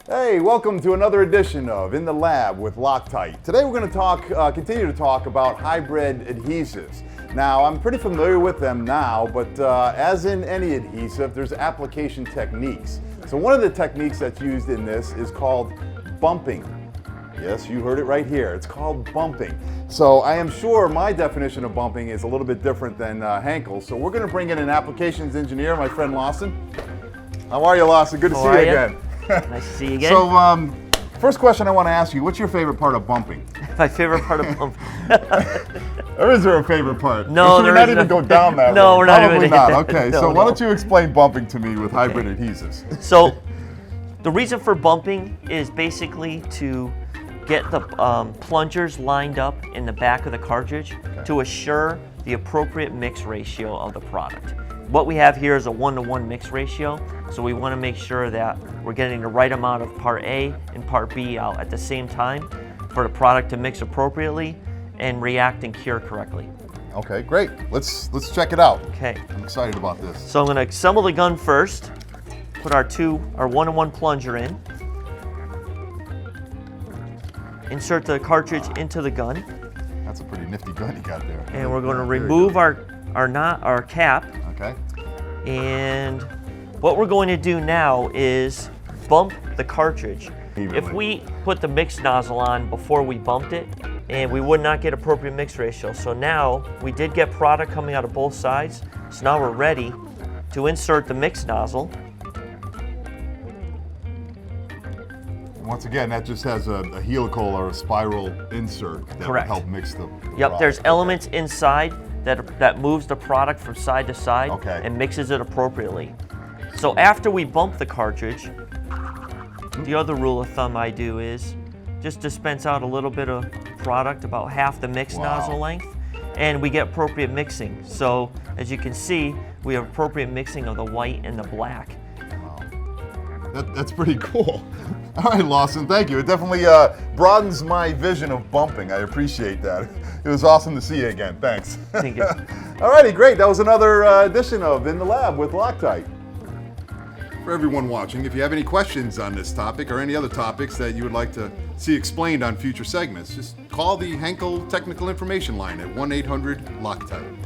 Hey, welcome to another edition of In the Lab with LOCTITE. Today we're going to continue to talk about hybrid adhesives. Now, I'm pretty familiar with them now, but as in any adhesive, there's application techniques. So one of the techniques that's used in this is called bumping. Yes, you heard it right here. It's called bumping. So I am sure my definition of bumping is a little bit different than Henkel's. So we're going to bring in an applications engineer, my friend Lawson. How are you, Lawson? Good to see you again. Nice to see you again. So, first question I want to ask you, what's your favorite part of bumping? My favorite part of bumping? Or is there a favorite part? No, we're not even go down that No, road. we're not Probably even. not. Okay, No, so no. why don't you explain bumping to me with hybrid adhesives? So, the reason for bumping is basically to get the plungers lined up in the back of the cartridge to assure the appropriate mix ratio of the product. What we have here is a 1-to-1 mix ratio, so we want to make sure that we're getting the right amount of part A and part B out at the same time for the product to mix appropriately and react and cure correctly. Okay, great. Let's check it out. Okay. I'm excited about this. So I'm going to assemble the gun first, put our 1-to-1 plunger in, insert the cartridge into the gun. That's a pretty nifty gun you got there. And we're going to remove our cap. Okay. And what we're going to do now is bump the cartridge. Evenly. If we put the mix nozzle on before we bumped it, and we would not get appropriate mix ratio. So now we did get product coming out of both sides. So now we're ready to insert the mix nozzle. Once again, that just has a helical or a spiral insert that Correct. will help mix the Yep, product. there's elements inside that moves the product from side to side and mixes it appropriately. So after we bump the cartridge, the other rule of thumb I do is just dispense out a little bit of product, about half the mix nozzle length, and we get appropriate mixing. So as you can see, we have appropriate mixing of the white and the black. That's pretty cool. All right, Lawson, thank you. It definitely broadens my vision of bumping. I appreciate that. It was awesome to see you again. Thanks. Thank you. All righty, great. That was another edition of In the Lab with LOCTITE. For everyone watching, if you have any questions on this topic or any other topics that you would like to see explained on future segments, just call the Henkel Technical Information Line at 1-800-LOCTITE.